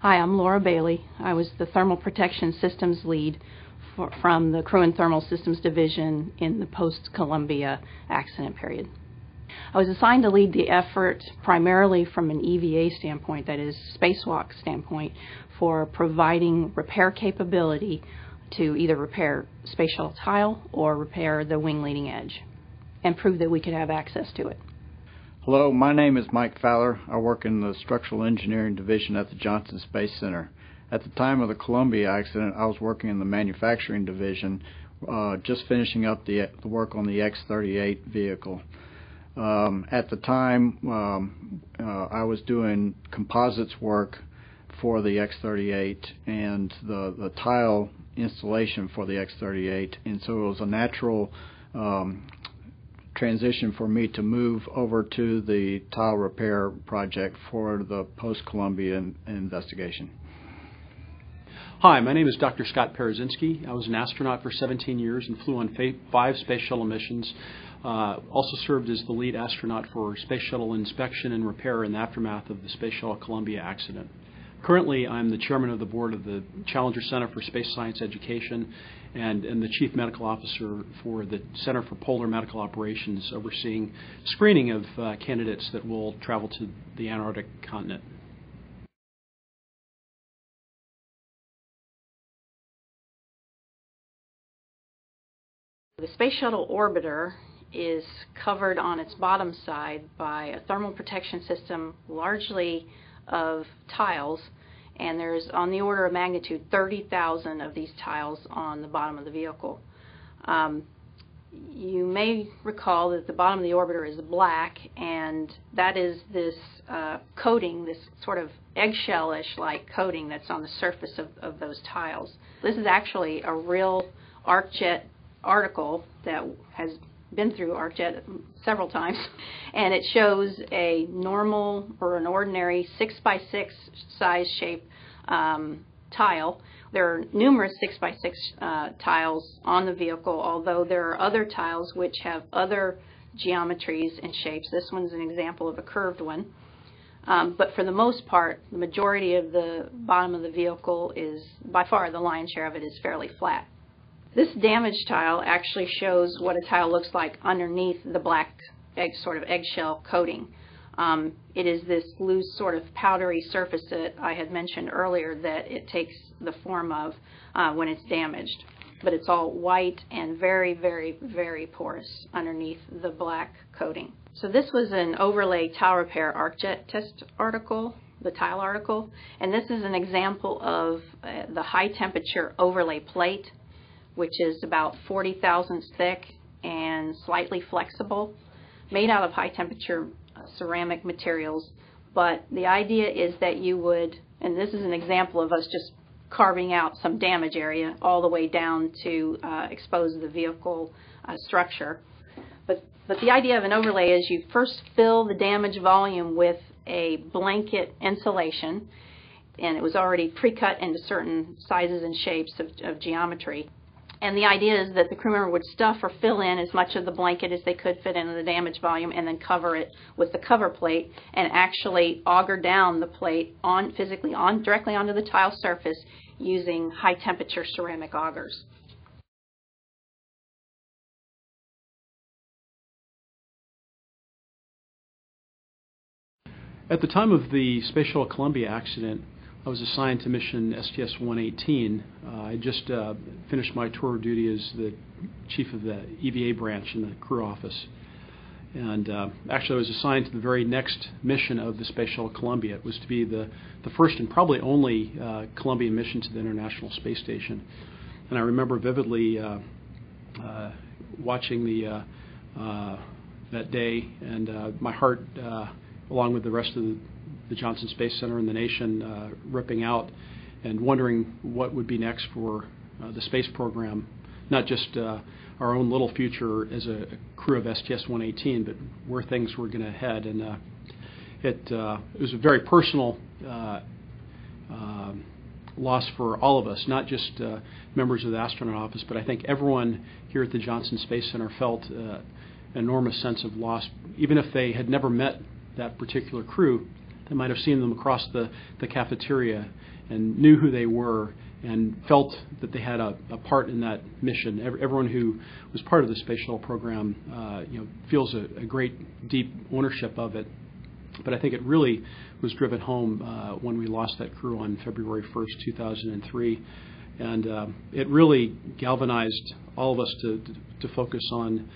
Hi, I'm Lora Bailey. I was the Thermal Protection Systems lead from the Crew and Thermal Systems Division in the post-Columbia accident period. I was assigned to lead the effort primarily from an EVA standpoint, that is, spacewalk standpoint, for providing repair capability to either repair space shuttle tile or repair the wing leading edge and prove that we could have access to it. Hello, my name is Mike Fowler. I work in the Structural Engineering Division at the Johnson Space Center. At the time of the Columbia accident, I was working in the Manufacturing Division, just finishing up the work on the X-38 vehicle. At the time, I was doing composites work for the X-38 and the tile installation for the X-38, and so it was a natural transition for me to move over to the tile repair project for the post-Columbia investigation. Hi, my name is Dr. Scott Parazynski. I was an astronaut for 17 years and flew on 5 space shuttle missions. Also served as the lead astronaut for space shuttle inspection and repair in the aftermath of the Space Shuttle Columbia accident. Currently, I'm the chairman of the board of the Challenger Center for Space Science Education and the chief medical officer for the Center for Polar Medical Operations, overseeing screening of candidates that will travel to the Antarctic continent. The Space Shuttle Orbiter is covered on its bottom side by a thermal protection system largely of tiles, and there's on the order of magnitude 30,000 of these tiles on the bottom of the vehicle. You may recall that the bottom of the orbiter is black, and that is this coating, this sort of eggshell-ish like coating that's on the surface of those tiles. This is actually a real ArcJet article that has been through ArcJet several times, and it shows a normal or an ordinary 6x6 size shape tile. There are numerous 6x6 tiles on the vehicle, although there are other tiles which have other geometries and shapes. This one's an example of a curved one. But for the most part, the majority of the bottom of the vehicle is, by far the lion's share of it, is fairly flat. This damaged tile actually shows what a tile looks like underneath the black sort of eggshell coating. It is this loose sort of powdery surface that I had mentioned earlier that it takes the form of when it's damaged. But it's all white and very, very, very porous underneath the black coating. So this was an overlay tile repair ArcJet test article, the tile article, and this is an example of the high temperature overlay plate, which is about 40 thousandths thick and slightly flexible, made out of high temperature ceramic materials. But the idea is that you would, and this is an example of us just carving out some damage area all the way down to expose the vehicle structure. But the idea of an overlay is you first fill the damage volume with a blanket insulation, and it was already pre-cut into certain sizes and shapes of geometry. And the idea is that the crew member would stuff or fill in as much of the blanket as they could fit into the damage volume and then cover it with the cover plate and actually auger down the plate directly onto the tile surface using high temperature ceramic augers. At the time of the Space Shuttle Columbia accident, I was assigned to mission STS-118. I just finished my tour of duty as the chief of the EVA branch in the crew office. And actually I was assigned to the very next mission of the Space Shuttle Columbia. It was to be the first and probably only Columbia mission to the International Space Station. And I remember vividly watching that day, and my heart, along with the rest of the Johnson Space Center and the nation, ripping out and wondering what would be next for the space program, not just our own little future as a crew of STS-118, but where things were going to head. And it was a very personal loss for all of us, not just members of the astronaut office, but I think everyone here at the Johnson Space Center felt an enormous sense of loss, even if they had never met that particular crew. that might have seen them across the cafeteria and knew who they were and felt that they had a part in that mission. Everyone who was part of the Space Shuttle program feels a great, deep ownership of it. But I think it really was driven home when we lost that crew on February 1st, 2003. And it really galvanized all of us to focus on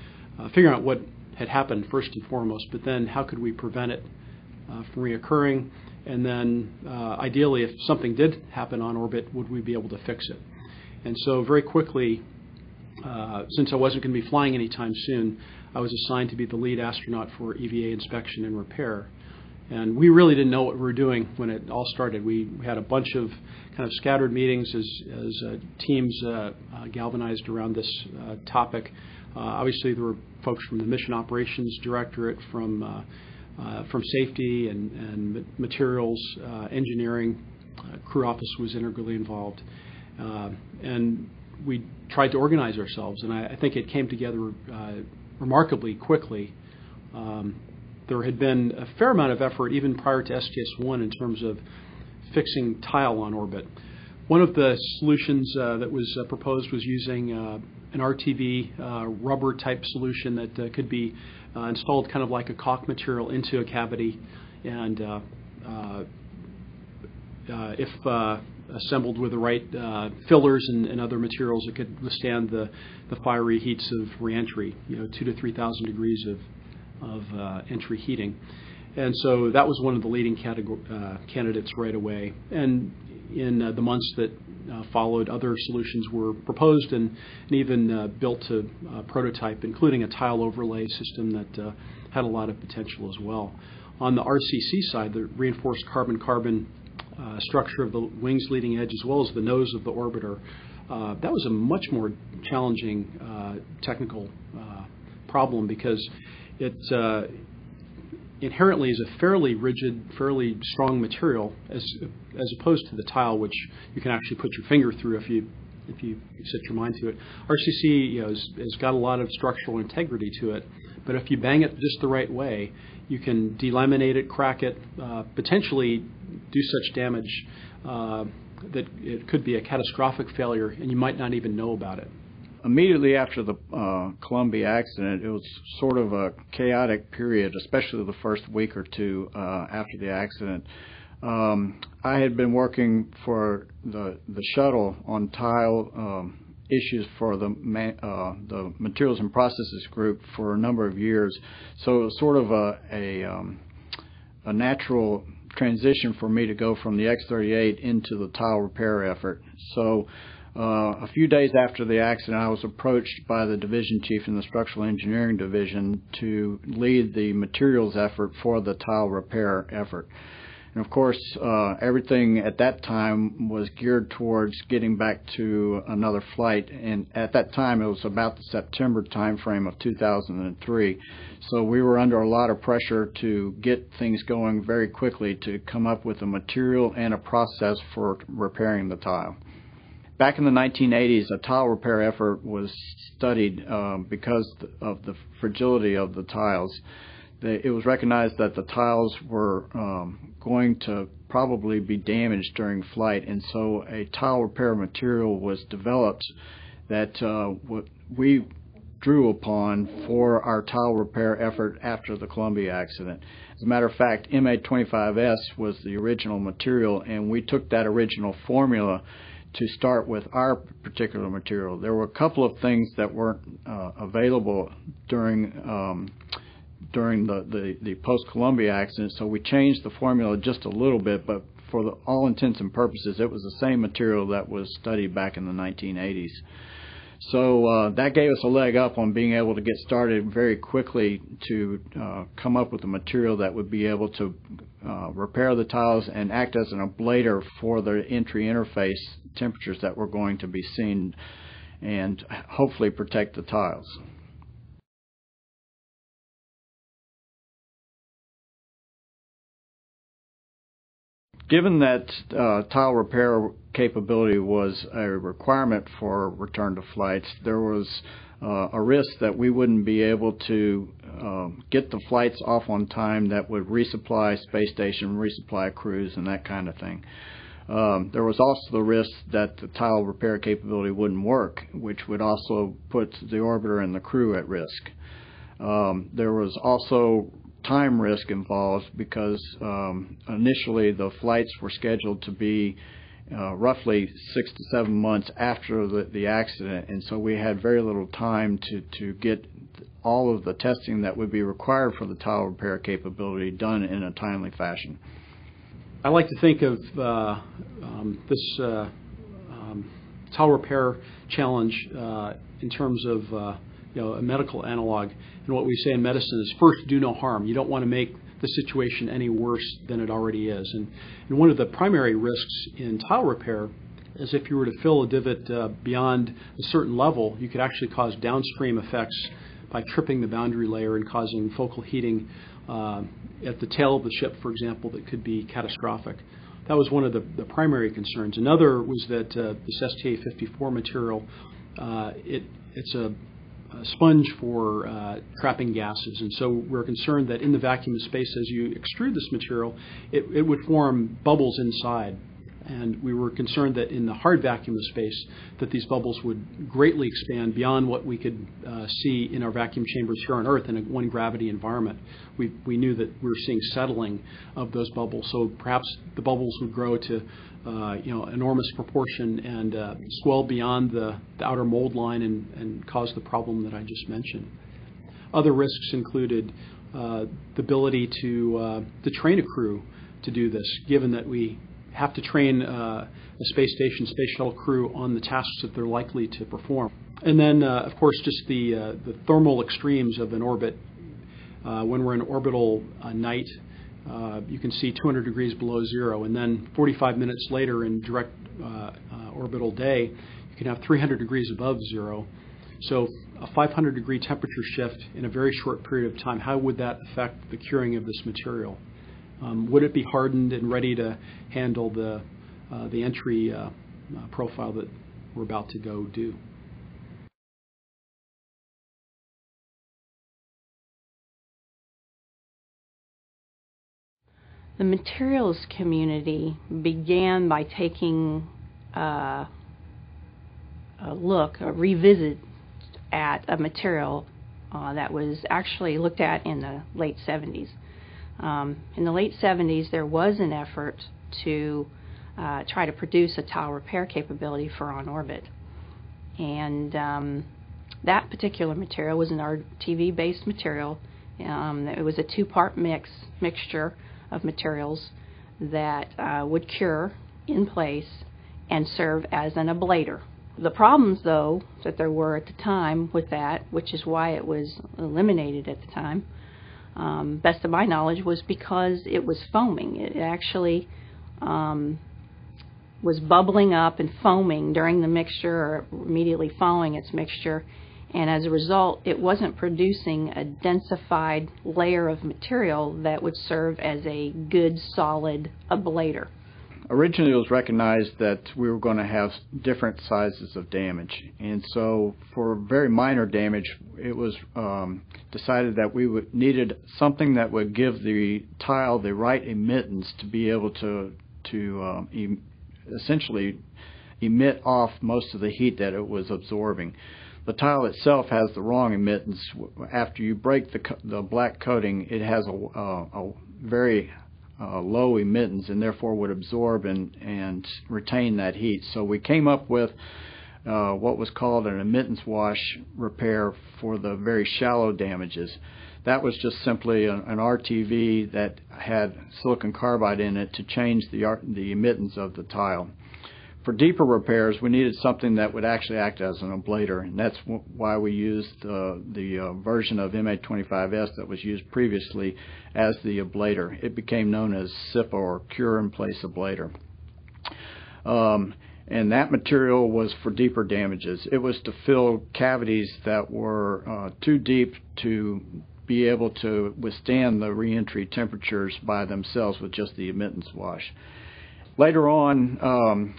figuring out what had happened first and foremost, but then how could we prevent it from reoccurring, and then ideally, if something did happen on orbit, would we be able to fix it? And so very quickly, since I wasn't going to be flying anytime soon, I was assigned to be the lead astronaut for EVA inspection and repair. And we really didn't know what we were doing when it all started. We had a bunch of kind of scattered meetings as teams galvanized around this topic. Obviously, there were folks from the Mission Operations Directorate, from safety and materials, engineering. Crew office was integrally involved. And we tried to organize ourselves, and I think it came together remarkably quickly. There had been a fair amount of effort even prior to STS-1 in terms of fixing tile on orbit. One of the solutions that was proposed was using an RTV rubber type solution that could be installed kind of like a caulk material into a cavity, and if assembled with the right fillers and other materials, it could withstand the fiery heats of reentry, 2,000 to 3,000 degrees of entry heating. And so that was one of the leading candidates right away. And in the months that followed, other solutions were proposed and even built to prototype, including a tile overlay system that had a lot of potential as well. On the RCC side, the reinforced carbon-carbon structure of the wings leading edge as well as the nose of the orbiter, that was a much more challenging technical problem, because it inherently is a fairly rigid, fairly strong material as opposed to the tile, which you can actually put your finger through if you set your mind to it. RCC has got a lot of structural integrity to it, but if you bang it just the right way, you can delaminate it, crack it, potentially do such damage that it could be a catastrophic failure, and you might not even know about it. Immediately after the Columbia accident, it was sort of a chaotic period, especially the first week or two after the accident. I had been working for the shuttle on tile issues for the Materials and Processes group for a number of years, so it was sort of a natural transition for me to go from the X-38 into the tile repair effort. So a few days after the accident, I was approached by the division chief in the Structural Engineering Division to lead the materials effort for the tile repair effort. And of course, everything at that time was geared towards getting back to another flight. And at that time, it was about the September timeframe of 2003. So we were under a lot of pressure to get things going very quickly to come up with a material and a process for repairing the tile. Back in the 1980s, a tile repair effort was studied because of the fragility of the tiles. It was recognized that the tiles were going to probably be damaged during flight, and so a tile repair material was developed that we drew upon for our tile repair effort after the Columbia accident. As a matter of fact, MA25S was the original material, and we took that original formula to start with our particular material. There were a couple of things that weren't available during the post-Columbia accident, so we changed the formula just a little bit, but for all intents and purposes, it was the same material that was studied back in the 1980s. So that gave us a leg up on being able to get started very quickly to come up with a material that would be able to repair the tiles and act as an ablator for the entry interface temperatures that were going to be seen, and hopefully protect the tiles. Given that tile repair capability was a requirement for return to flights, there was a risk that we wouldn't be able to get the flights off on time that would resupply space station, resupply crews, and that kind of thing. There was also the risk that the tile repair capability wouldn't work, which would also put the orbiter and the crew at risk. There was also time risk involved because initially the flights were scheduled to be roughly 6 to 7 months after the accident, and so we had very little time to get all of the testing that would be required for the tile repair capability done in a timely fashion. I like to think of this tile repair challenge in terms of a medical analog. And what we say in medicine is first, do no harm. You don't want to make the situation any worse than it already is. And one of the primary risks in tile repair is if you were to fill a divot beyond a certain level, you could actually cause downstream effects by tripping the boundary layer and causing focal heating at the tail of the ship, for example, that could be catastrophic. That was one of the primary concerns. Another was that this STA-54 material, it's a sponge for trapping gases, and so we're concerned that in the vacuum of space, as you extrude this material, it would form bubbles inside. And we were concerned that in the hard vacuum of space, that these bubbles would greatly expand beyond what we could see in our vacuum chambers here on Earth in a one-gravity environment. We knew that we were seeing settling of those bubbles, so perhaps the bubbles would grow to enormous proportion and swell beyond the outer mold line and cause the problem that I just mentioned. Other risks included the ability to train a crew to do this, given that we have to train a space station, space shuttle crew on the tasks that they're likely to perform. And then, of course, just the thermal extremes of an orbit. When we're in orbital night, you can see 200 degrees below zero, and then 45 minutes later in direct orbital day, you can have 300 degrees above zero. So a 500 degree temperature shift in a very short period of time, how would that affect the curing of this material? Would it be hardened and ready to handle the entry profile that we're about to go do? The materials community began by taking a revisit at a material that was actually looked at in the late 70s. In the late 70s, there was an effort to try to produce a tile repair capability for on orbit. And that particular material was an RTV-based material. It was a two-part mixture of materials that would cure in place and serve as an ablator. The problems, though, that there were at the time with that, which is why it was eliminated at the time, best of my knowledge, was because it was foaming. It actually was bubbling up and foaming during the mixture, or immediately following its mixture, and as a result, it wasn't producing a densified layer of material that would serve as a good, solid ablator. Originally, it was recognized that we were going to have different sizes of damage, and so for very minor damage, it was decided that we needed something that would give the tile the right emittance to be able to essentially emit off most of the heat that it was absorbing. The tile itself has the wrong emittance. After you break the black coating, it has a very low emittance and therefore would absorb and retain that heat. So we came up with what was called an emittance wash repair for the very shallow damages. That was just simply an RTV that had silicon carbide in it to change the emittance of the tile. For deeper repairs, we needed something that would actually act as an ablator, and that's why we used the version of MA25S that was used previously as the ablator. It became known as SIPA, or Cure-in-Place Ablator. And that material was for deeper damages. It was to fill cavities that were too deep to be able to withstand the reentry temperatures by themselves with just the emittance wash. Later on,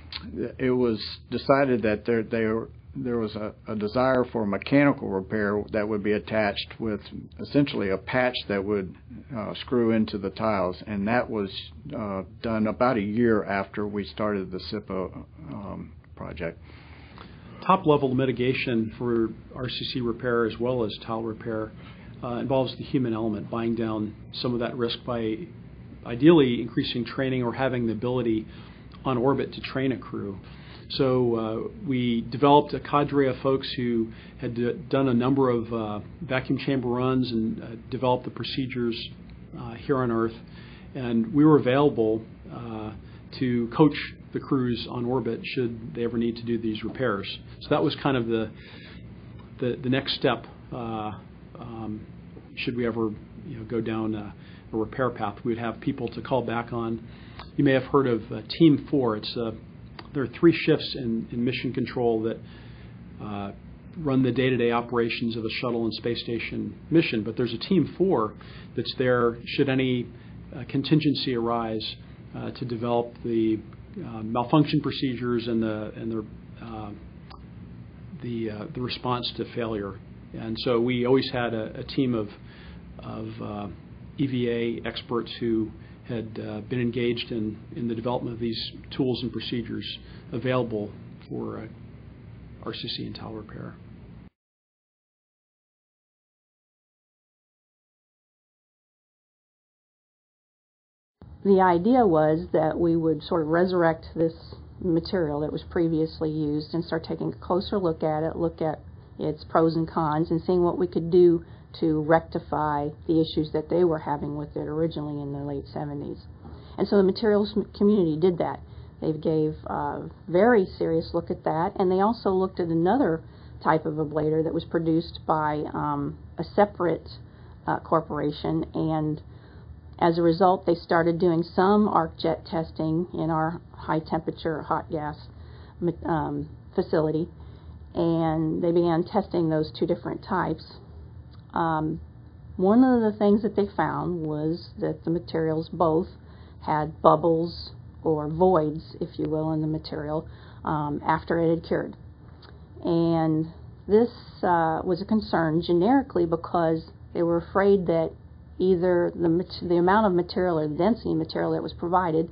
it was decided that there was a desire for mechanical repair that would be attached with essentially a patch that would screw into the tiles, and that was done about a year after we started the SIPA project. Top-level mitigation for RCC repair as well as tile repair involves the human element, buying down some of that risk by ideally increasing training or having the ability on orbit to train a crew. So we developed a cadre of folks who had done a number of vacuum chamber runs and developed the procedures here on Earth, and we were available to coach the crews on orbit should they ever need to do these repairs. So that was kind of the next step should we ever go down a repair path. We would have people to call back on. You may have heard of Team 4. There are 3 shifts in mission control that run the day-to-day operations of a shuttle and space station mission, but there's a Team 4 that's there should any contingency arise to develop the malfunction procedures and the response to failure. And so we always had a team of EVA experts who had been engaged in the development of these tools and procedures available for RCC and tile repair. The idea was that we would sort of resurrect this material that was previously used and start taking a closer look at it, look at its pros and cons, and seeing what we could do to rectify the issues that they were having with it originally in the late 70s. And so the materials community did that. They gave a very serious look at that, and they also looked at another type of ablator that was produced by a separate corporation, and as a result they started doing some arc jet testing in our high temperature hot gas facility, and they began testing those 2 different types. One of the things that they found was that the materials both had bubbles or voids, if you will, in the material after it had cured. And this was a concern generically because they were afraid that either the amount of material or the density of material that was provided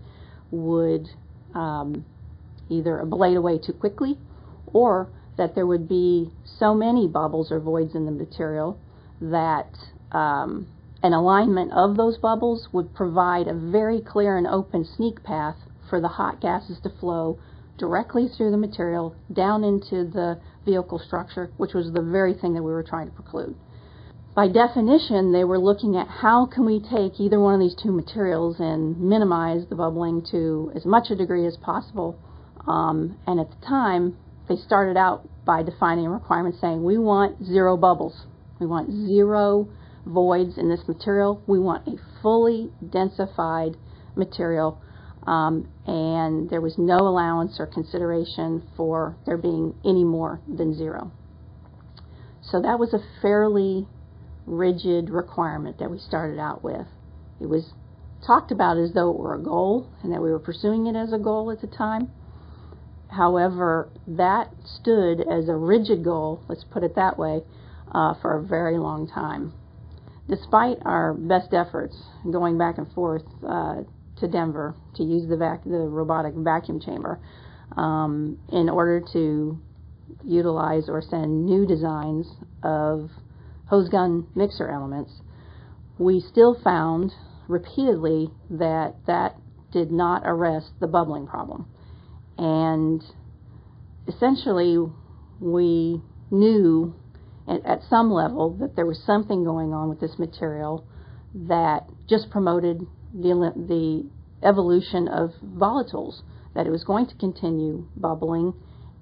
would either ablate away too quickly, or that there would be so many bubbles or voids in the material that an alignment of those bubbles would provide a very clear and open sneak path for the hot gases to flow directly through the material down into the vehicle structure, which was the very thing that we were trying to preclude. By definition, they were looking at how can we take either one of these 2 materials and minimize the bubbling to as much a degree as possible. And at the time, they started out by defining a requirement saying we want 0 bubbles. We want 0 voids in this material. We want a fully densified material, and there was no allowance or consideration for there being any more than 0. So that was a fairly rigid requirement that we started out with. It was talked about as though it were a goal and that we were pursuing it as a goal at the time. However, that stood as a rigid goal, let's put it that way, for a very long time. Despite our best efforts going back and forth to Denver to use the robotic vacuum chamber in order to utilize or send new designs of hose gun mixer elements, we still found repeatedly that that did not arrest the bubbling problem. And essentially we knew at some level that there was something going on with this material that just promoted the evolution of volatiles, that it was going to continue bubbling,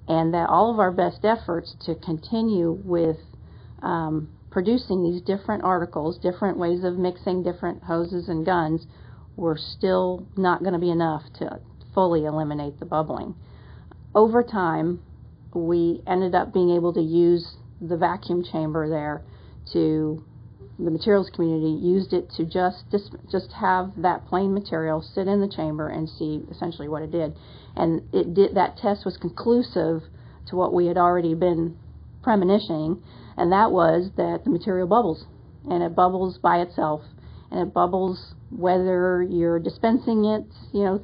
and that all of our best efforts to continue with producing these different articles, different ways of mixing different hoses and guns, were still not going to be enough to fully eliminate the bubbling. Over time, we ended up being able to use the vacuum chamber there to the materials community used it to just have that plain material sit in the chamber and see essentially what it did. And that test was conclusive to what we had already been premonitioning, and that was that the material bubbles, and it bubbles by itself, and it bubbles whether you're dispensing it,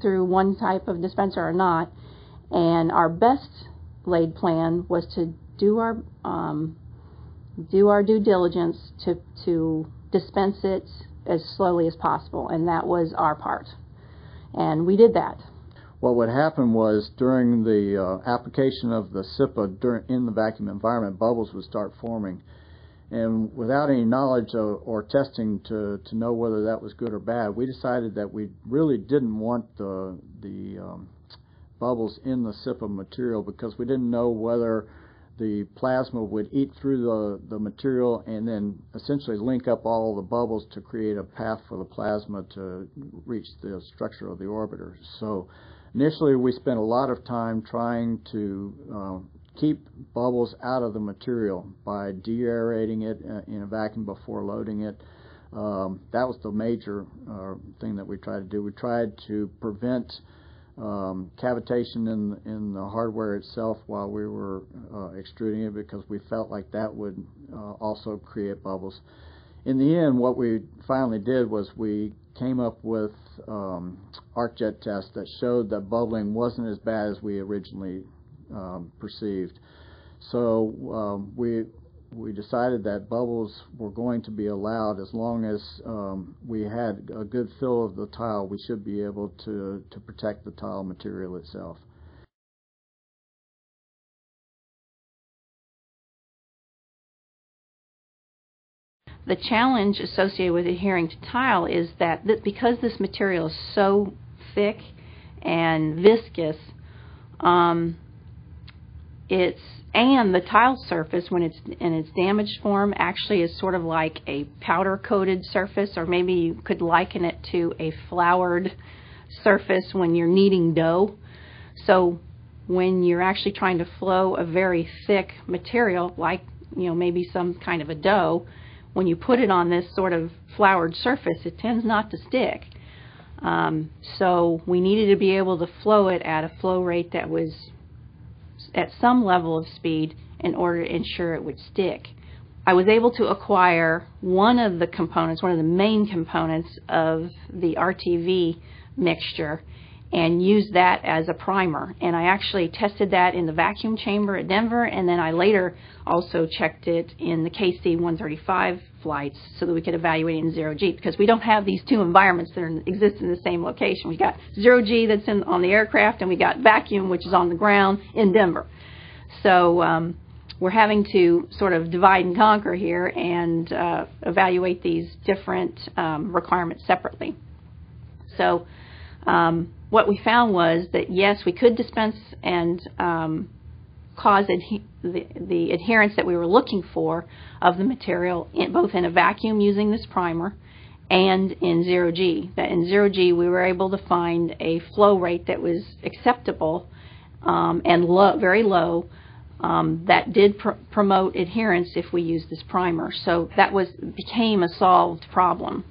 through one type of dispenser or not. And our best laid plan was to do our due diligence to dispense it as slowly as possible, and that was our part, and we did that. What would happen was during the application of the SIPA in the vacuum environment, bubbles would start forming, and without any knowledge or testing to know whether that was good or bad, we decided that we really didn't want the bubbles in the SIPA material, because we didn't know whether the plasma would eat through the material and then essentially link up all the bubbles to create a path for the plasma to reach the structure of the orbiter. So initially we spent a lot of time trying to keep bubbles out of the material by de-aerating it in a vacuum before loading it. That was the major thing that we tried to do. We tried to prevent cavitation in the hardware itself while we were extruding it, because we felt like that would also create bubbles. In the end, what we finally did was we came up with arc jet tests that showed that bubbling wasn't as bad as we originally perceived. So we decided that bubbles were going to be allowed as long as we had a good fill of the tile. We should be able to protect the tile material itself. The challenge associated with adhering to tile is that because this material is so thick and viscous, and the tile surface, when it's in its damaged form, actually is sort of like a powder-coated surface, or maybe you could liken it to a floured surface when you're kneading dough. So when you're actually trying to flow a very thick material, like maybe some kind of a dough, when you put it on this sort of floured surface, it tends not to stick. So we needed to be able to flow it at a flow rate that was at some level of speed in order to ensure it would stick. I was able to acquire one of the components, one of the main components of the RTV mixture, and use that as a primer. And I actually tested that in the vacuum chamber at Denver, and then I later also checked it in the KC-135 flights so that we could evaluate it in zero-G, because we don't have these two environments that exist in the same location. We got zero-G that's on the aircraft, and we got vacuum, which is on the ground in Denver. So we're having to sort of divide and conquer here and evaluate these different requirements separately. So what we found was that, yes, we could dispense and cause the adherence that we were looking for of the material, both in a vacuum using this primer and in zero-G. That in zero-G we were able to find a flow rate that was acceptable and very low, that did promote adherence if we used this primer. So that became a solved problem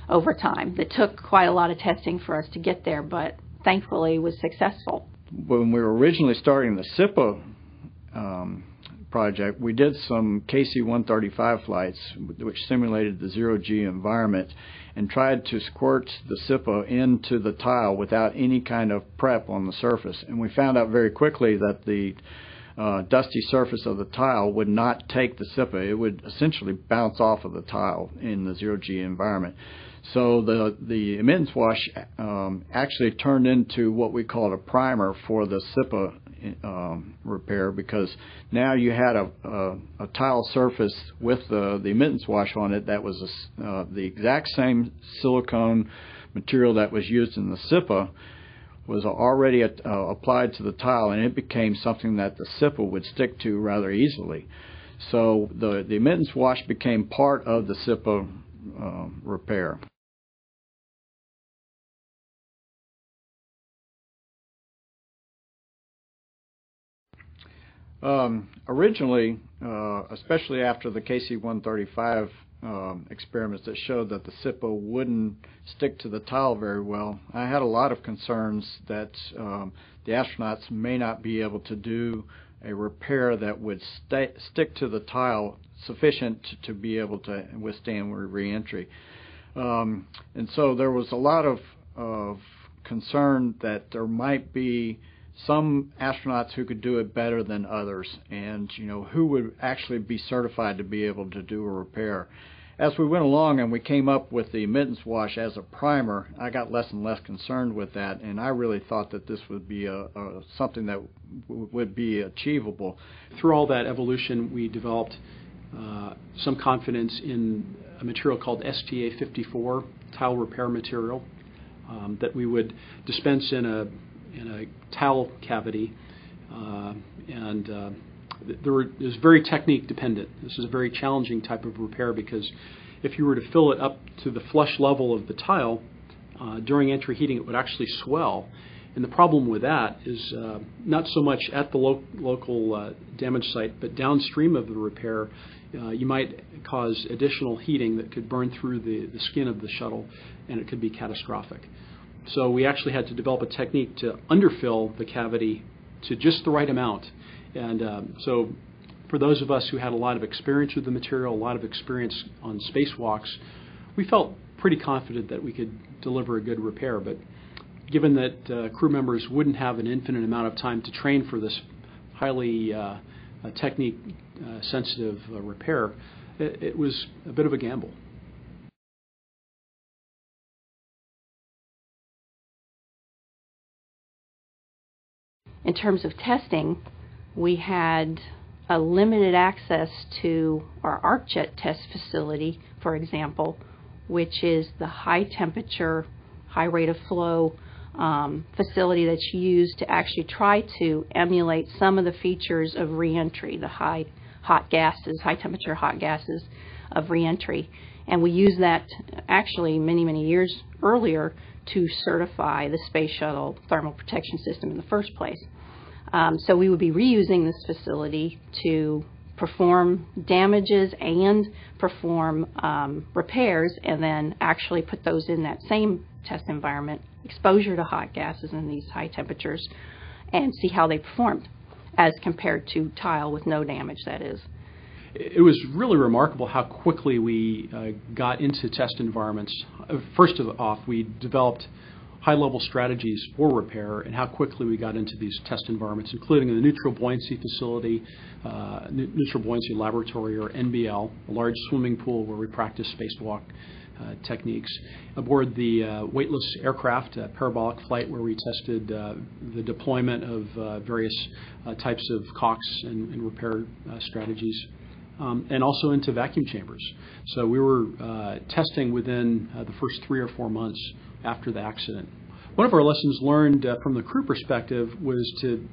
over time. That took quite a lot of testing for us to get there, but thankfully was successful. When we were originally starting the SIPA project, we did some KC-135 flights, which simulated the zero-G environment, and tried to squirt the SIPA into the tile without any kind of prep on the surface. And we found out very quickly that the dusty surface of the tile would not take the SIPA. It would essentially bounce off of the tile in the zero-G environment. So the emittance wash actually turned into what we called a primer for the SIPA repair, because now you had a tile surface with the emittance wash on it that was the exact same silicone material that was used in the SIPA was already applied to the tile, and it became something that the SIPA would stick to rather easily. So the emittance wash became part of the SIPA repair. Originally, especially after the KC-135 experiments that showed that the SIPO wouldn't stick to the tile very well. I had a lot of concerns that the astronauts may not be able to do a repair that would stick to the tile sufficient to be able to withstand re-entry. And so there was a lot of concern that there might be some astronauts who could do it better than others, and who would actually be certified to be able to do a repair. As we went along and we came up with the emittance wash as a primer, I got less and less concerned with that, and I really thought that this would be something that would be achievable. Through all that evolution, we developed some confidence in a material called STA54, tile repair material, that we would dispense in a tile cavity, and it was very technique dependent. This is a very challenging type of repair because if you were to fill it up to the flush level of the tile, during entry heating it would actually swell. And the problem with that is not so much at the local damage site, but downstream of the repair, you might cause additional heating that could burn through the skin of the shuttle, and it could be catastrophic. So we actually had to develop a technique to underfill the cavity to just the right amount. And so for those of us who had a lot of experience with the material, a lot of experience on spacewalks, we felt pretty confident that we could deliver a good repair. But given that crew members wouldn't have an infinite amount of time to train for this highly technique sensitive repair, it was a bit of a gamble. In terms of testing, we had a limited access to our ArcJet test facility, for example, which is the high temperature, high rate of flow facility that's used to actually try to emulate some of the features of reentry, the high temperature hot gases of reentry. And we used that actually many years earlier to certify the Space Shuttle thermal protection system in the first place. So we would be reusing this facility to perform damages and perform repairs, and then actually put those in that same test environment, exposure to hot gases and these high temperatures, and see how they performed as compared to tile with no damage, that is. It was really remarkable how quickly we got into test environments. First off, we developed high-level strategies for repair, and how quickly we got into these test environments, including the Neutral Buoyancy Facility, Neutral Buoyancy Laboratory, or NBL, a large swimming pool where we practice spacewalk techniques, aboard the weightless aircraft, parabolic flight, where we tested the deployment of various types of caulks and repair strategies, and also into vacuum chambers. So we were testing within the first 3 or 4 months after the accident. One of our lessons learned from the crew perspective was to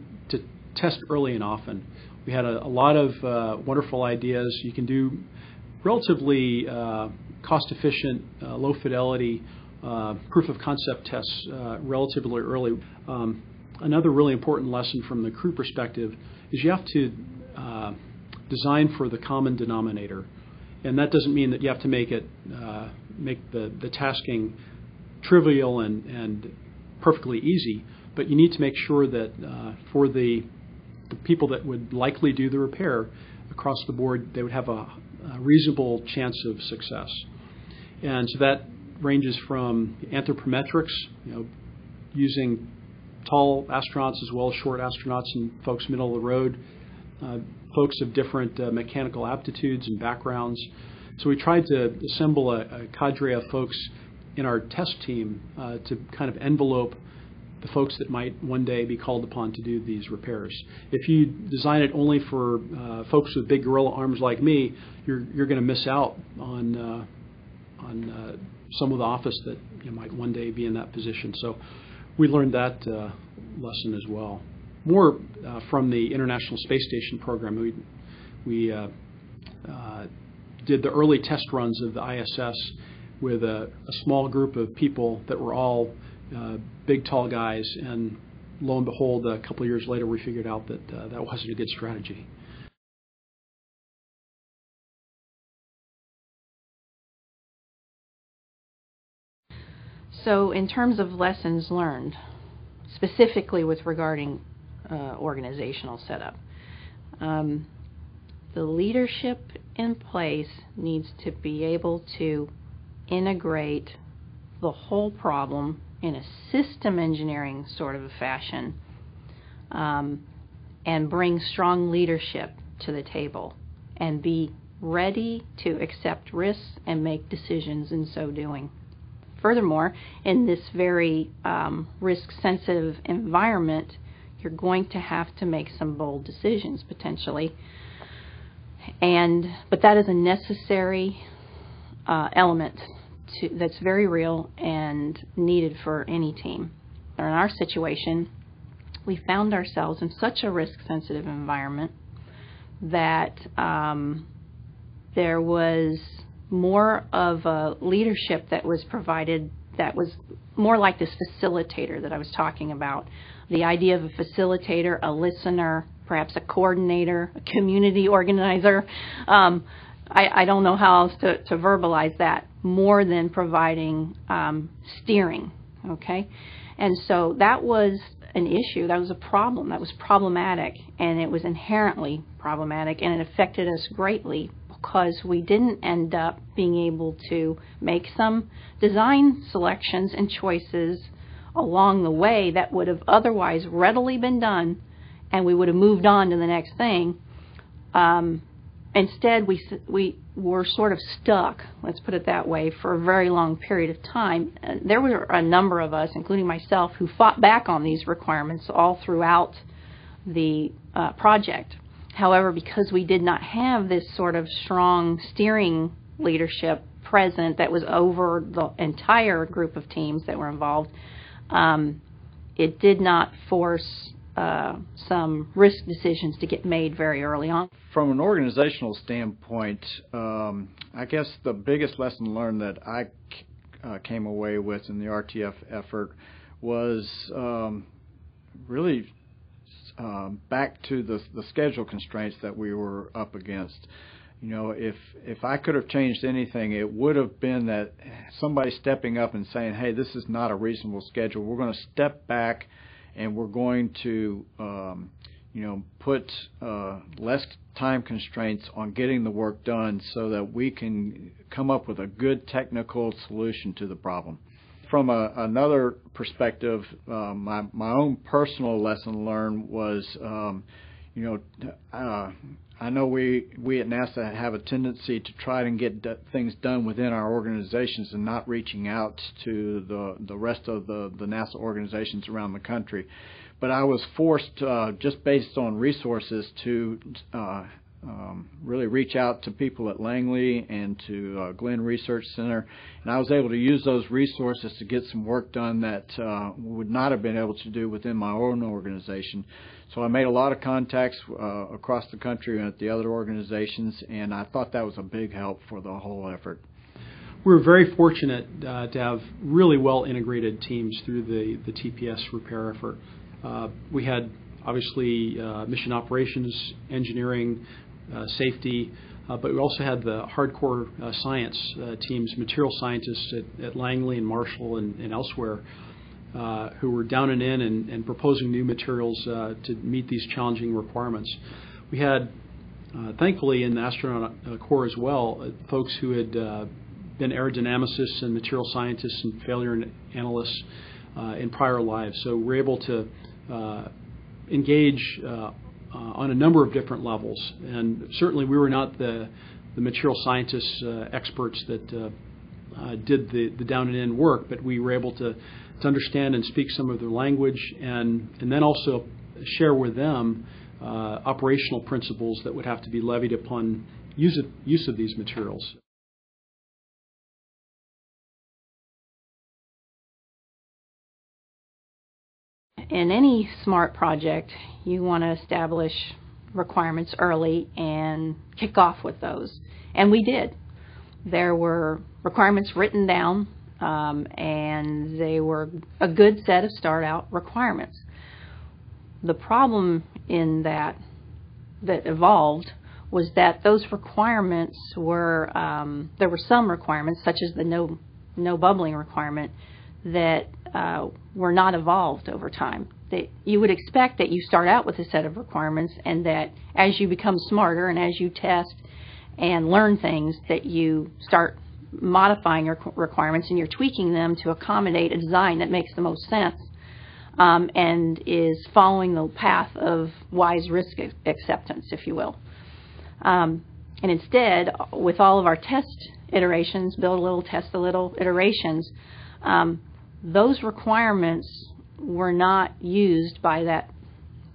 test early and often. We had a lot of wonderful ideas. You can do relatively cost-efficient, low-fidelity proof of concept tests relatively early. Another really important lesson from the crew perspective is you have to design for the common denominator, and that doesn't mean that you have to make the tasking trivial and perfectly easy, but you need to make sure that for the people that would likely do the repair across the board, they would have a reasonable chance of success. And so that ranges from anthropometrics, using tall astronauts as well as short astronauts and folks middle of the road, folks of different mechanical aptitudes and backgrounds. So we tried to assemble a cadre of folks in our test team to kind of envelope the folks that might one day be called upon to do these repairs. If you design it only for folks with big gorilla arms like me, you're going to miss out on some of the office that might one day be in that position. So we learned that lesson as well. More from the International Space Station program. We did the early test runs of the ISS with a small group of people that were all big, tall guys, and lo and behold, a couple of years later, we figured out that that wasn't a good strategy. So in terms of lessons learned, specifically with regarding organizational setup, the leadership in place needs to be able to integrate the whole problem in a system engineering sort of a fashion, and bring strong leadership to the table and be ready to accept risks and make decisions in so doing. Furthermore, in this very risk-sensitive environment, you're going to have to make some bold decisions potentially, but that is a necessary element that's very real and needed for any team. In our situation, we found ourselves in such a risk-sensitive environment that there was more of a leadership that was provided that was more like this facilitator that I was talking about. The idea of a facilitator, a listener, perhaps a coordinator, a community organizer. I don't know how else to verbalize that, more than providing steering, okay? And so that was an issue, that was a problem, that was problematic, and it was inherently problematic, and it affected us greatly because we didn't end up being able to make some design selections and choices along the way that would have otherwise readily been done, and we would have moved on to the next thing. Instead, we were sort of stuck, let's put it that way, for a very long period of time. There were a number of us, including myself, who fought back on these requirements all throughout the project. However, because we did not have this sort of strong steering leadership present that was over the entire group of teams that were involved, it did not force some risk decisions to get made very early on. From an organizational standpoint, I guess the biggest lesson learned that I came away with in the RTF effort was really back to the schedule constraints that we were up against. You know, if I could have changed anything, it would have been that somebody stepping up and saying, hey, this is not a reasonable schedule. We're going to step back and we're going to put less time constraints on getting the work done so that we can come up with a good technical solution to the problem. From another perspective, my own personal lesson learned was, I know we at NASA have a tendency to try and get things done within our organizations and not reaching out to the rest of the NASA organizations around the country. But I was forced, just based on resources, to really reach out to people at Langley and to Glenn Research Center, and I was able to use those resources to get some work done that would not have been able to do within my own organization. So I made a lot of contacts across the country and at the other organizations, and I thought that was a big help for the whole effort. We were very fortunate to have really well integrated teams through the TPS repair effort. We had obviously mission operations, engineering, safety, but we also had the hardcore science teams, material scientists at Langley and Marshall and elsewhere, who were down and in and proposing new materials to meet these challenging requirements. We had, thankfully, in the astronaut corps as well, folks who had been aerodynamicists and material scientists and failure analysts in prior lives. So we're able to engage on a number of different levels. And certainly we were not the material scientists experts that did the down and in work, but we were able to understand and speak some of their language and then also share with them operational principles that would have to be levied upon use of these materials. In any SMART project, you want to establish requirements early and kick off with those. And we did. There were requirements written down, and they were a good set of start-out requirements. The problem in that evolved was that those requirements were, there were some requirements, such as the no bubbling requirement, that were not evolved over time. That you would expect that you start out with a set of requirements, and that as you become smarter and as you test and learn things, that you start modifying your requirements and you're tweaking them to accommodate a design that makes the most sense and is following the path of wise risk acceptance, if you will. And instead, with all of our test iterations, build a little, test a little iterations, those requirements were not used by that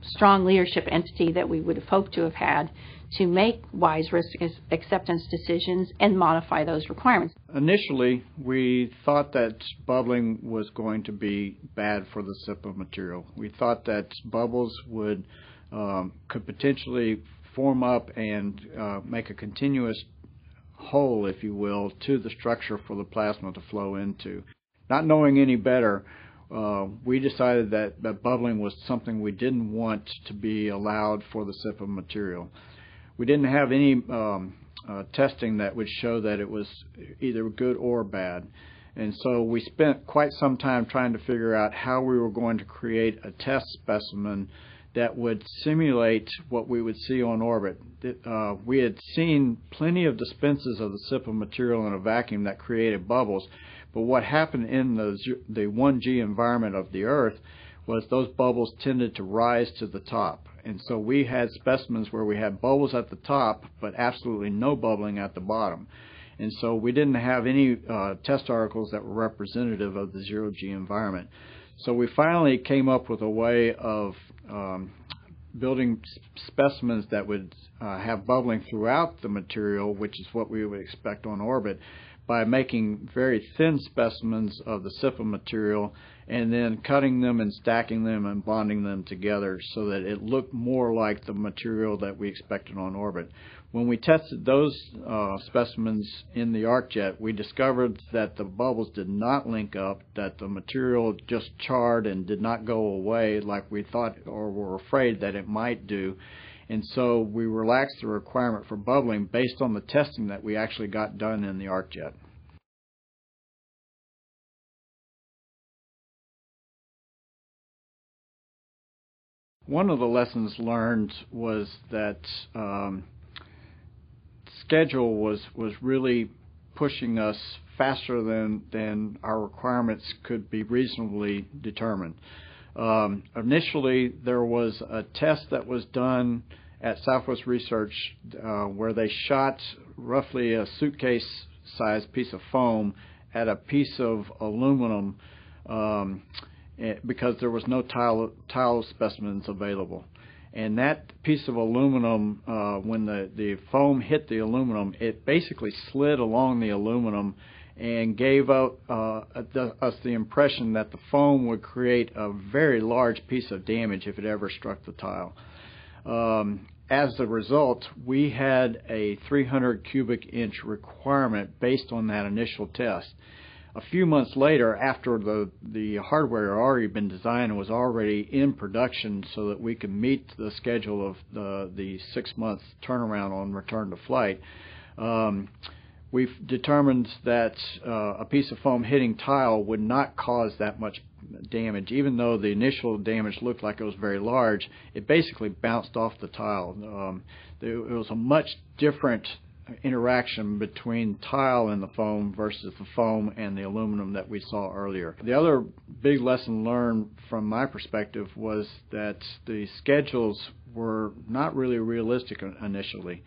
strong leadership entity that we would have hoped to have had to make wise risk acceptance decisions and modify those requirements. Initially, we thought that bubbling was going to be bad for the SIPA material. We thought that bubbles could potentially form up and make a continuous hole, if you will, to the structure for the plasma to flow into. Not knowing any better, we decided that bubbling was something we didn't want to be allowed for the SIPA material. We didn't have any testing that would show that it was either good or bad. And so we spent quite some time trying to figure out how we were going to create a test specimen that would simulate what we would see on orbit. We had seen plenty of dispenses of the SIPA material in a vacuum that created bubbles, but what happened in the 1G environment of the Earth was those bubbles tended to rise to the top. And so we had specimens where we had bubbles at the top, but absolutely no bubbling at the bottom. And so we didn't have any test articles that were representative of the 0G environment. So we finally came up with a way of building specimens that would have bubbling throughout the material, which is what we would expect on orbit, by making very thin specimens of the SIPA material and then cutting them and stacking them and bonding them together so that it looked more like the material that we expected on orbit. When we tested those specimens in the ArcJet, we discovered that the bubbles did not link up, that the material just charred and did not go away like we thought or were afraid that it might do. And so we relaxed the requirement for bubbling based on the testing that we actually got done in the ArcJet. One of the lessons learned was that schedule was really pushing us faster than our requirements could be reasonably determined. Initially, there was a test that was done at Southwest Research where they shot roughly a suitcase-sized piece of foam at a piece of aluminum because there was no tile specimens available. And that piece of aluminum, when the foam hit the aluminum, it basically slid along the aluminum and gave us the impression that the foam would create a very large piece of damage if it ever struck the tile. As a result, we had a 300 cubic inch requirement based on that initial test. A few months later, after the hardware had already been designed and was already in production so that we could meet the schedule of the 6-month turnaround on return to flight, we've determined that a piece of foam hitting tile would not cause that much damage. Even though the initial damage looked like it was very large, it basically bounced off the tile. It was a much different interaction between tile and the foam versus the foam and the aluminum that we saw earlier. The other big lesson learned from my perspective was that the schedules were not really realistic initially.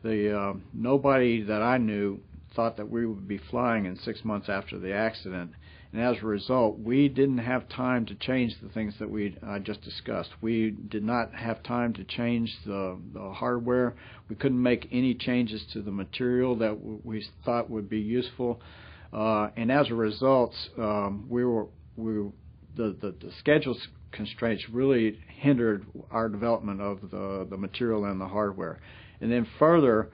Nobody that I knew thought that we would be flying in 6 months after the accident, and as a result, we didn't have time to change the things that I just discussed. We did not have time to change the hardware. We couldn't make any changes to the material that we thought would be useful, and as a result, the schedule constraints really hindered our development of the material and the hardware. And then further,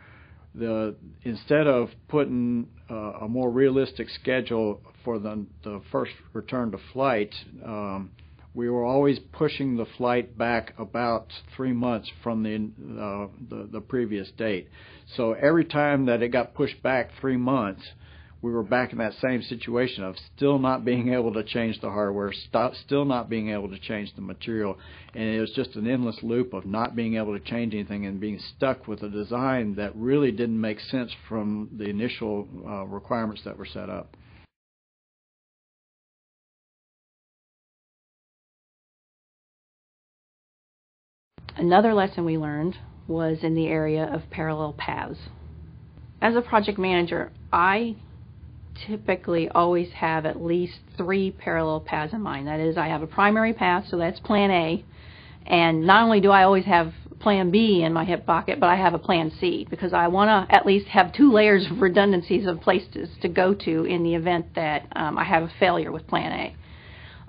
instead of putting a more realistic schedule for the first return to flight, we were always pushing the flight back about 3 months from the previous date. So every time that it got pushed back 3 months, we were back in that same situation of still not being able to change the hardware, still not being able to change the material, and it was just an endless loop of not being able to change anything and being stuck with a design that really didn't make sense from the initial requirements that were set up. Another lesson we learned was in the area of parallel paths. As a project manager, I typically always have at least 3 parallel paths in mind. That is, I have a primary path, so that's plan A, and not only do I always have plan B in my hip pocket, but I have a plan C, because I want to at least have 2 layers of redundancies of places to go to in the event that I have a failure with plan A.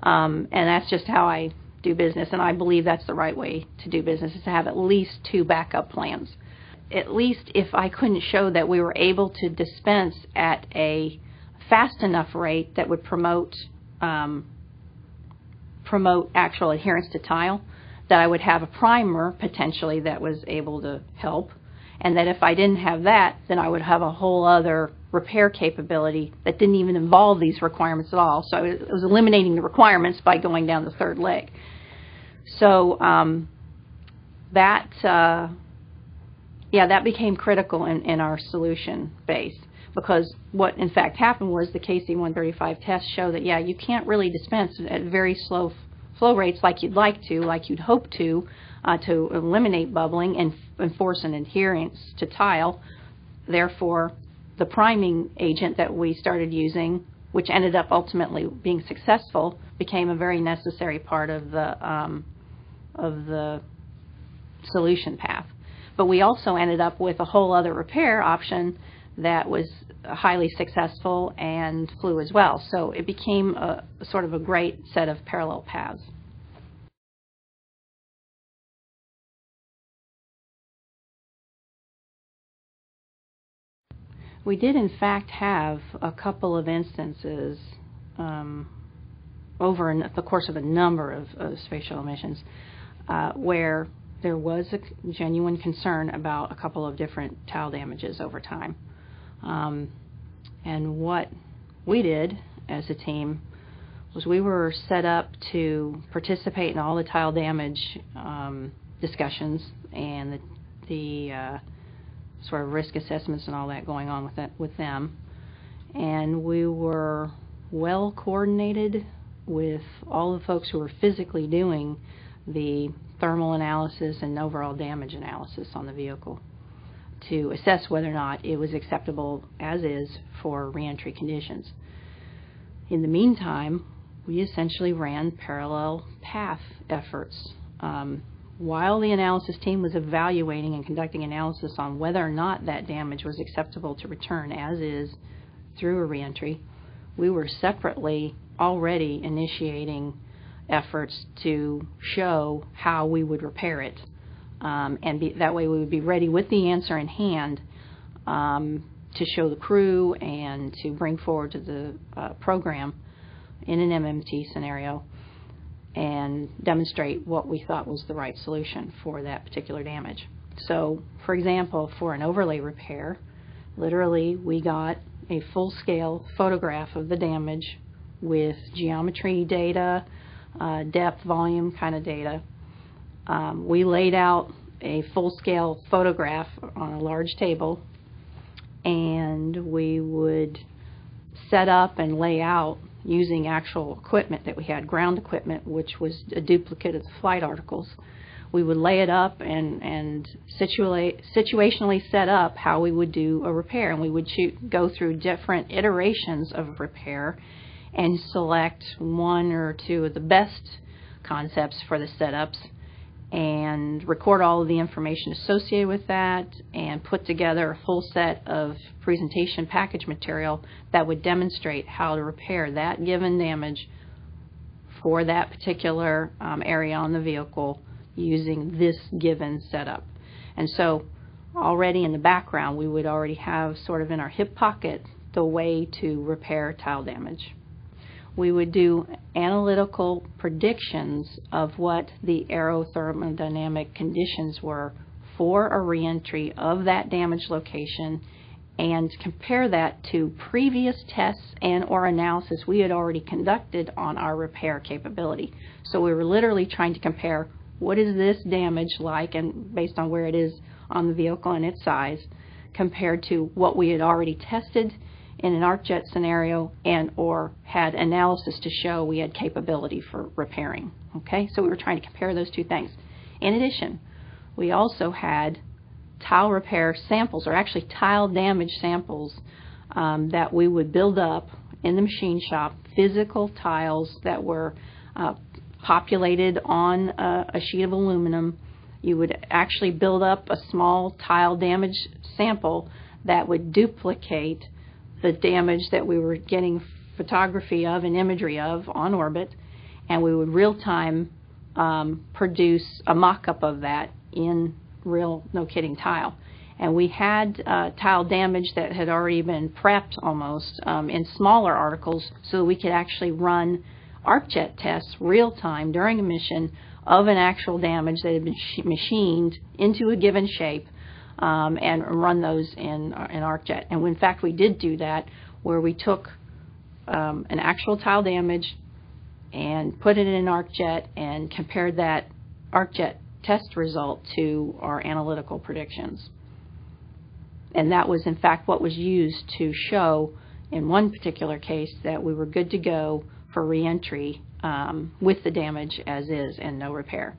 And that's just how I do business, and I believe that's the right way to do business, is to have at least 2 backup plans. At least if I couldn't show that we were able to dispense at a fast enough rate that would promote actual adherence to tile, that I would have a primer potentially that was able to help, and that if I didn't have that, then I would have a whole other repair capability that didn't even involve these requirements at all. So it was eliminating the requirements by going down the 3rd leg. So that became critical in our solution base, because what in fact happened was the KC-135 tests show that, you can't really dispense at very slow flow rates like you'd like to, like you'd hope to eliminate bubbling and enforce an adherence to tile. Therefore, the priming agent that we started using, which ended up ultimately being successful, became a very necessary part of the solution path. But we also ended up with a whole other repair option that was highly successful and flew as well. So it became a sort of a great set of parallel paths. We did in fact have a couple of instances over the course of a number of space shuttle missions where there was a genuine concern about a couple of different tile damages over time. And what we did as a team was we were set up to participate in all the tile damage discussions and the sort of risk assessments and all that going on with them. And we were well coordinated with all the folks who were physically doing the thermal analysis and overall damage analysis on the vehicle to assess whether or not it was acceptable as is for reentry conditions. In the meantime, we essentially ran parallel path efforts. While the analysis team was evaluating and conducting analysis on whether or not that damage was acceptable to return as is through a reentry, we were separately already initiating efforts to show how we would repair it. That way we would be ready with the answer in hand to show the crew and to bring forward to the program in an MMT scenario and demonstrate what we thought was the right solution for that particular damage. So, for example, for an overlay repair, literally we got a full-scale photograph of the damage with geometry data, depth, volume kind of data. We laid out a full-scale photograph on a large table, and we would set up and lay out using actual equipment that we had, ground equipment, which was a duplicate of the flight articles. We would lay it up and situationally set up how we would do a repair, and we would go through different iterations of repair and select 1 or 2 of the best concepts for the setups and record all of the information associated with that and put together a full set of presentation package material that would demonstrate how to repair that given damage for that particular area on the vehicle using this given setup. And so already in the background we would already have sort of in our hip pocket the way to repair tile damage. We would do analytical predictions of what the aerothermodynamic conditions were for a reentry of that damaged location and compare that to previous tests and or analysis we had already conducted on our repair capability. So we were literally trying to compare what is this damage like, and based on where it is on the vehicle and its size, compared to what we had already tested in an ArcJet scenario and or had analysis to show we had capability for repairing. Okay, so we were trying to compare those two things. In addition, we also had tile repair samples, or actually tile damage samples, that we would build up in the machine shop, physical tiles that were populated on a sheet of aluminum. You would actually build up a small tile damage sample that would duplicate the damage that we were getting photography of and imagery of on orbit, and we would real-time produce a mock-up of that in real, no kidding, tile. And we had tile damage that had already been prepped almost in smaller articles, so that we could actually run ArcJet tests real time during a mission of an actual damage that had been machined into a given shape, and run those in ArcJet. And in fact, we did do that, where we took an actual tile damage and put it in ArcJet and compared that ArcJet test result to our analytical predictions. And that was in fact what was used to show in one particular case that we were good to go for reentry with the damage as is and no repair.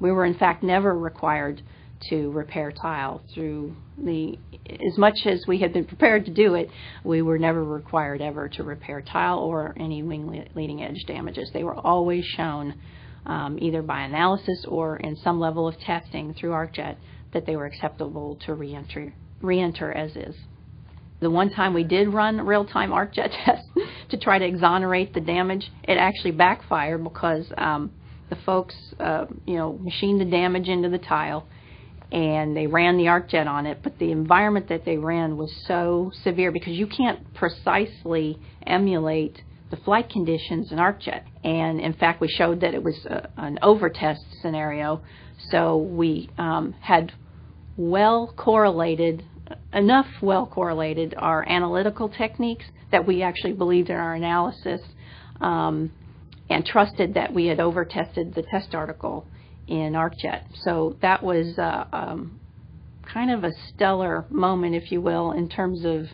We were in fact never required to repair tile through as much as we had been prepared to do it, we were never required ever to repair tile or any wing leading edge damages. They were always shown either by analysis or in some level of testing through ArcJet that they were acceptable to reenter as is. The one time we did run real-time ArcJet tests to try to exonerate the damage, it actually backfired because the folks machined the damage into the tile and they ran the ArcJet on it, but the environment that they ran was so severe because you can't precisely emulate the flight conditions in ArcJet. And in fact, we showed that it was an overtest scenario, so we had enough well correlated our analytical techniques that we actually believed in our analysis, and trusted that we had overtested the test article in ArcJet. So that was kind of a stellar moment, if you will, in terms of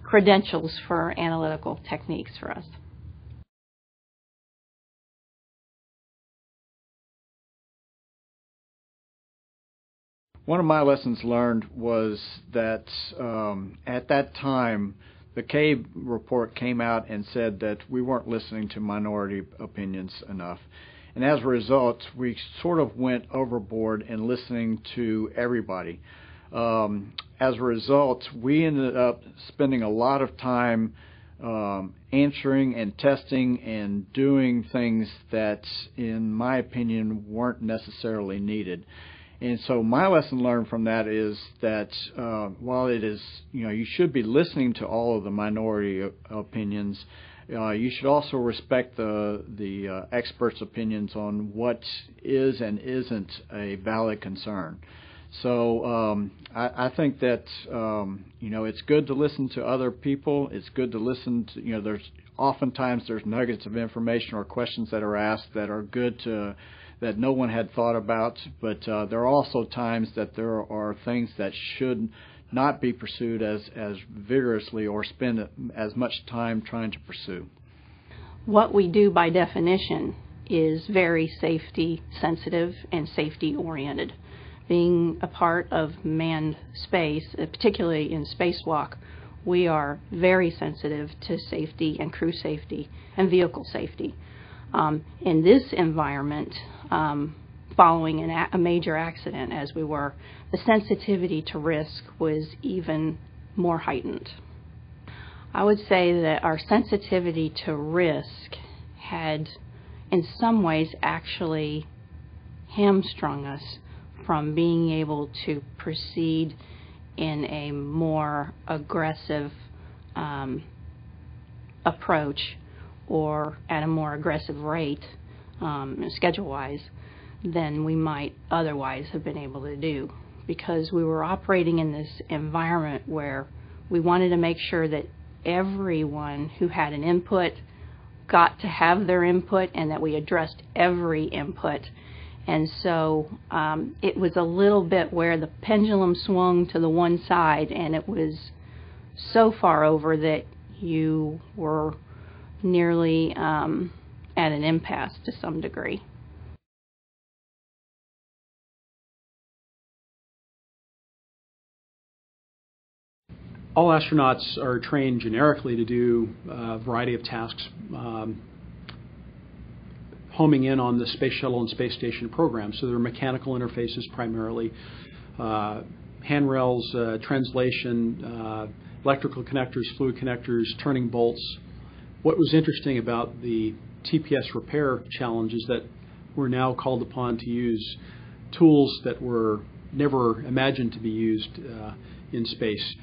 credentials for analytical techniques for us. One of my lessons learned was that at that time, the CABE report came out and said that we weren't listening to minority opinions enough. And as a result, we sort of went overboard in listening to everybody. As a result, we ended up spending a lot of time answering and testing and doing things that, in my opinion, weren't necessarily needed. And so my lesson learned from that is that while it is, you should be listening to all of the minority opinions, you should also respect the experts' opinions on what is and isn't a valid concern. So I think that it's good to listen to other people. It's good to listen to there's nuggets of information or questions that are asked that are good that no one had thought about, but there are also times that there are things that should not be pursued as vigorously or spend as much time trying to pursue. What we do by definition is very safety sensitive and safety oriented. Being a part of manned space, particularly in spacewalk, we are very sensitive to safety and crew safety and vehicle safety. In this environment, following a major accident as we were, the sensitivity to risk was even more heightened. I would say that our sensitivity to risk had, in some ways, actually hamstrung us from being able to proceed in a more aggressive approach or at a more aggressive rate, schedule-wise, than we might otherwise have been able to do. because we were operating in this environment where we wanted to make sure that everyone who had an input got to have their input and that we addressed every input. And so it was a little bit where the pendulum swung to the one side, and it was so far over that you were nearly at an impasse to some degree. All astronauts are trained generically to do a variety of tasks, homing in on the Space Shuttle and Space Station program. So they're mechanical interfaces primarily, handrails, translation, electrical connectors, fluid connectors, turning bolts. What was interesting about the TPS repair challenge is that we're now called upon to use tools that were never imagined to be used in space.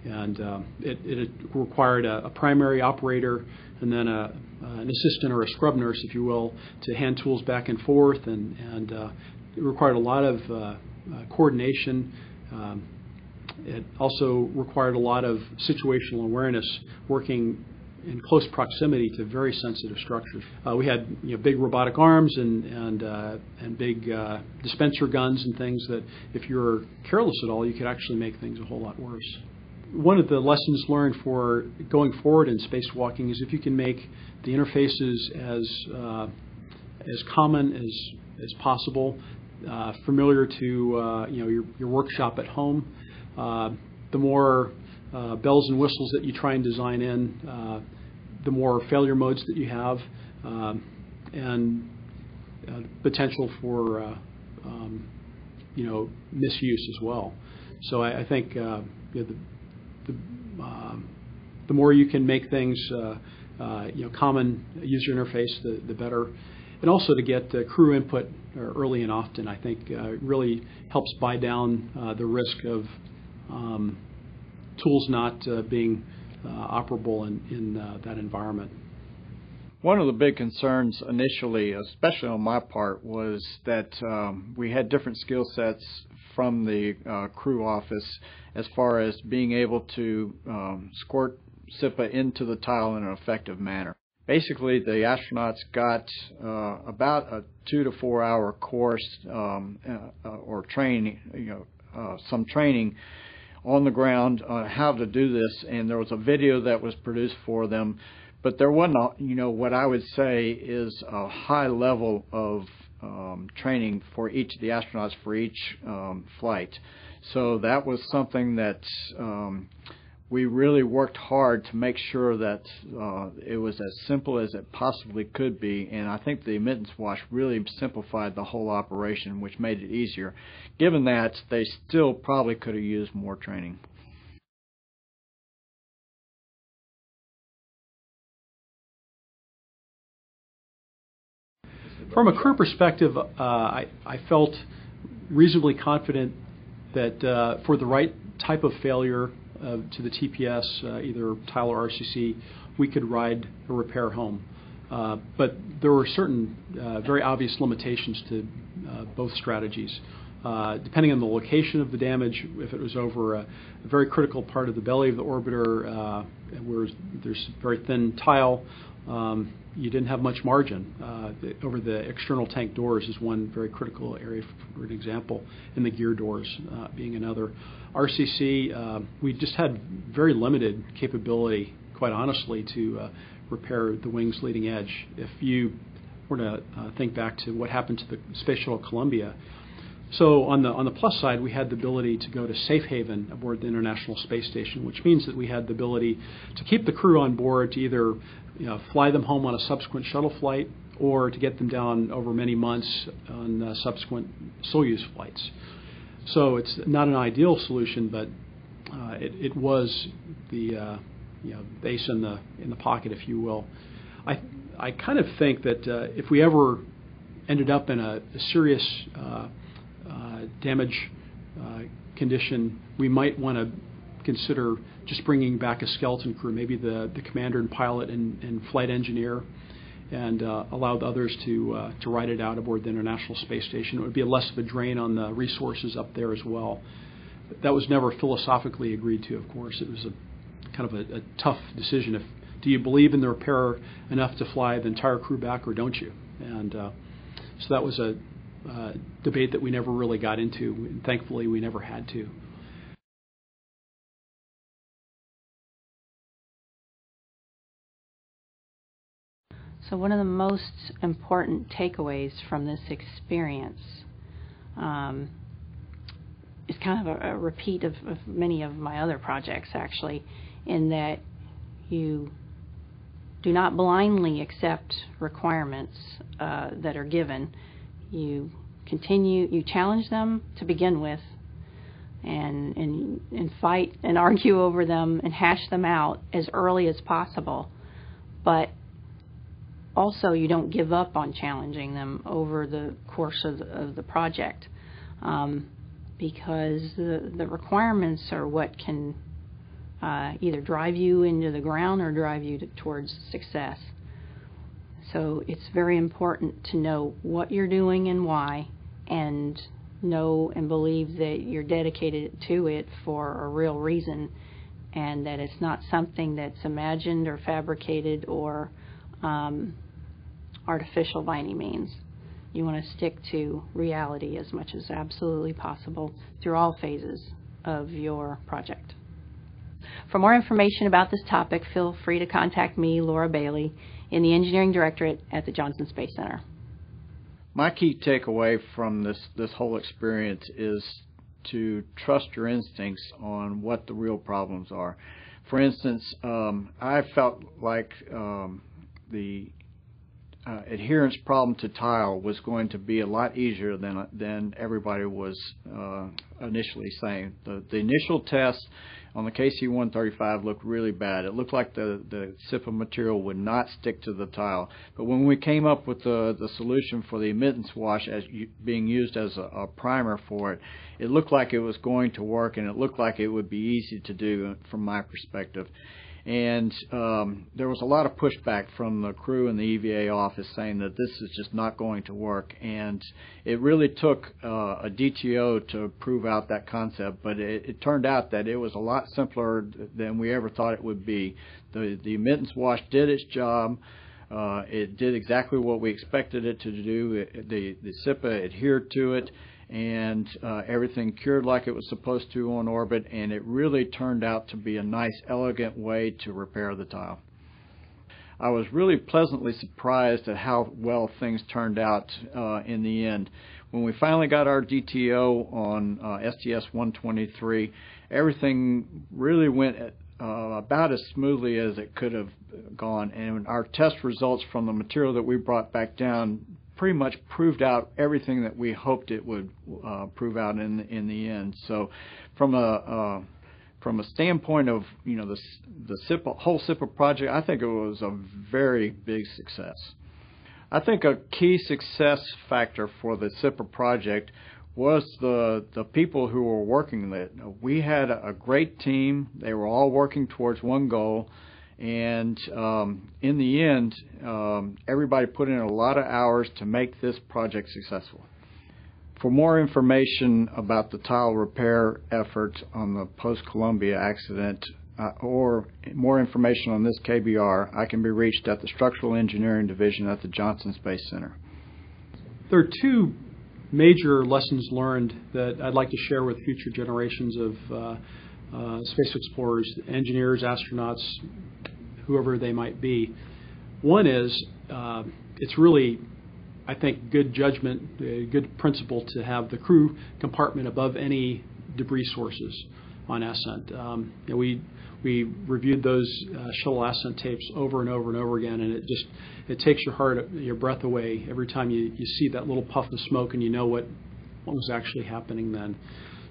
And it required a primary operator and then an assistant or a scrub nurse, if you will, to hand tools back and forth, and it required a lot of coordination. It also required a lot of situational awareness, working in close proximity to very sensitive structures. We had big robotic arms and big dispenser guns and things that, if you were careless at all, you could actually make things a whole lot worse. One of the lessons learned for going forward in spacewalking is if you can make the interfaces as common as possible, familiar to your workshop at home, the more bells and whistles that you try and design in, the more failure modes that you have, and potential for misuse as well. So I think the more you can make things common user interface, the better. And also to get crew input early and often, I think really helps buy down the risk of tools not being operable in that environment. One of the big concerns initially, especially on my part, was that we had different skill sets from the crew office as far as being able to squirt SIPA into the tile in an effective manner. Basically, the astronauts got about a 2 to 4 hour course or training, some training on the ground on how to do this, and there was a video that was produced for them. But there wasn't, what I would say is a high level of training for each of the astronauts for each flight. So that was something that we really worked hard to make sure that it was as simple as it possibly could be. And I think the emittance wash really simplified the whole operation, which made it easier. Given that, they still probably could have used more training. From a crew perspective, I felt reasonably confident that for the right type of failure to the TPS, either tile or RCC, we could ride a repair home. But there were certain very obvious limitations to both strategies. Depending on the location of the damage, if it was over a very critical part of the belly of the orbiter where there's very thin tile, you didn't have much margin. Over the external tank doors is one very critical area, for an example, and the gear doors being another. RCC, we just had very limited capability, quite honestly, to repair the wing's leading edge. If you were to think back to what happened to the Space Shuttle Columbia, so on the plus side, we had the ability to go to safe haven aboard the International Space Station, which means that we had the ability to keep the crew on board to either fly them home on a subsequent shuttle flight or to get them down over many months on subsequent Soyuz flights. So it's not an ideal solution, but it was the ace in the pocket, if you will. I kind of think that if we ever ended up in a serious damage condition, we might want to consider just bringing back a skeleton crew, maybe the commander and pilot and flight engineer, and allow the others to ride it out aboard the International Space Station. It would be less of a drain on the resources up there as well. That was never philosophically agreed to, of course. It was a kind of a tough decision. Do you believe in the repair enough to fly the entire crew back, or don't you? And so that was a debate that we never really got into, and thankfully we never had to. So one of the most important takeaways from this experience is kind of a repeat of many of my other projects, actually, in that you do not blindly accept requirements that are given. You challenge them to begin with, and fight and argue over them and hash them out as early as possible. But also, you don't give up on challenging them over the course of the project, because the requirements are what can either drive you into the ground or drive you towards success. So it's very important to know what you're doing and why, and know and believe that you're dedicated to it for a real reason, and that it's not something that's imagined or fabricated or artificial by any means. You want to stick to reality as much as absolutely possible through all phases of your project. For more information about this topic, feel free to contact me, Lora Bailey, in the Engineering Directorate at the Johnson Space Center. My key takeaway from this whole experience is to trust your instincts on what the real problems are. For instance, I felt like the adherence problem to tile was going to be a lot easier than everybody was initially saying. The initial test on the KC-135 looked really bad. It looked like the SIPA material would not stick to the tile. But when we came up with the solution for the admittance wash being used as a primer for it, it looked like it was going to work, and it looked like it would be easy to do from my perspective. And there was a lot of pushback from the crew and the EVA office saying that this is just not going to work. And it really took a DTO to prove out that concept, but it turned out that it was a lot simpler than we ever thought it would be. The admittance wash did its job. It did exactly what we expected it to do. The SIPA adhered to it, and everything cured like it was supposed to on orbit, and it really turned out to be a nice, elegant way to repair the tile. I was really pleasantly surprised at how well things turned out in the end. When we finally got our DTO on STS-123, everything really went about as smoothly as it could have gone, and our test results from the material that we brought back down pretty much proved out everything that we hoped it would prove out in the end. So, from a standpoint of the SIPA, whole SIPA project, I think it was a very big success. I think a key success factor for the SIPA project was the people who were working it. We had a great team. They were all working towards one goal. And in the end, everybody put in a lot of hours to make this project successful. For more information about the tile repair effort on the post-Columbia accident, or more information on this KBR, I can be reached at the Structural Engineering Division at the Johnson Space Center. There are two major lessons learned that I'd like to share with future generations of space explorers, engineers, astronauts, whoever they might be. One is it's really, I think, good judgment, good principle to have the crew compartment above any debris sources on ascent. We reviewed those shuttle ascent tapes over and over and over again, and it takes your breath away every time you see that little puff of smoke and you know what was actually happening then.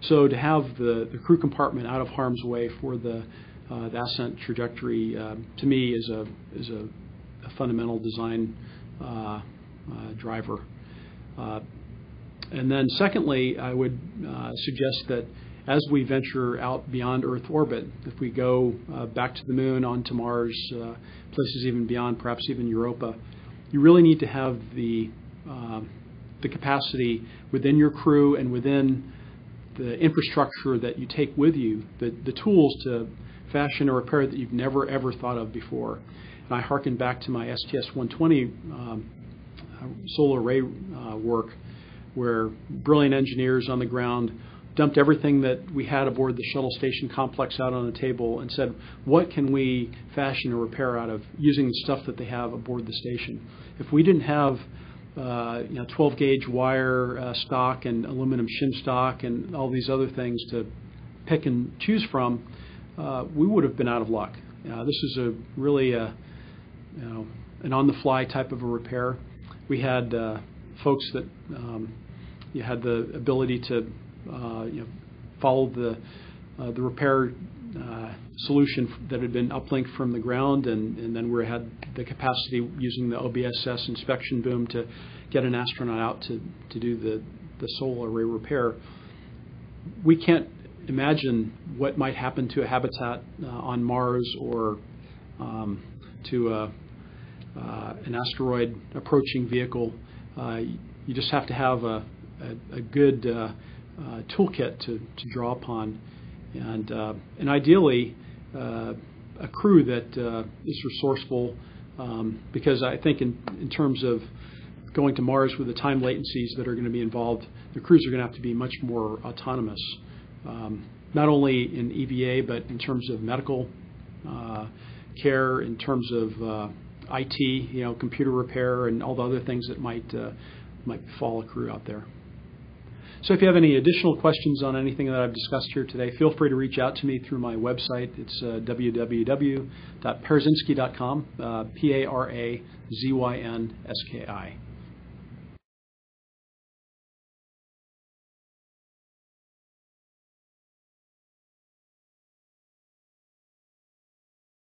So to have the crew compartment out of harm's way for the ascent trajectory, to me, is a fundamental design driver. And then secondly, I would suggest that as we venture out beyond Earth orbit, if we go back to the moon, onto Mars, places even beyond, perhaps even Europa, you really need to have the capacity within your crew and within the infrastructure that you take with you, the tools to fashion a repair that you've never ever thought of before. And I hearken back to my STS-120 solar array work, where brilliant engineers on the ground dumped everything that we had aboard the shuttle station complex out on the table and said, what can we fashion a repair out of using the stuff that they have aboard the station? If we didn't have 12 gauge wire stock and aluminum shim stock and all these other things to pick and choose from, we would have been out of luck. This is a really an on-the-fly type of a repair. We had folks that you had the ability to follow the repair solution that had been uplinked from the ground, and then we had the capacity using the OBSS inspection boom to get an astronaut out to do the solar array repair. We can't imagine what might happen to a habitat on Mars or to an asteroid approaching vehicle. You just have to have a good toolkit to draw upon, and ideally a crew that is resourceful, because I think in terms of going to Mars with the time latencies that are going to be involved, the crews are going to have to be much more autonomous, not only in EVA but in terms of medical care, in terms of IT, computer repair, and all the other things that might befall a crew out there. So if you have any additional questions on anything that I've discussed here today, feel free to reach out to me through my website. It's www.parazynski.com, Parazynski.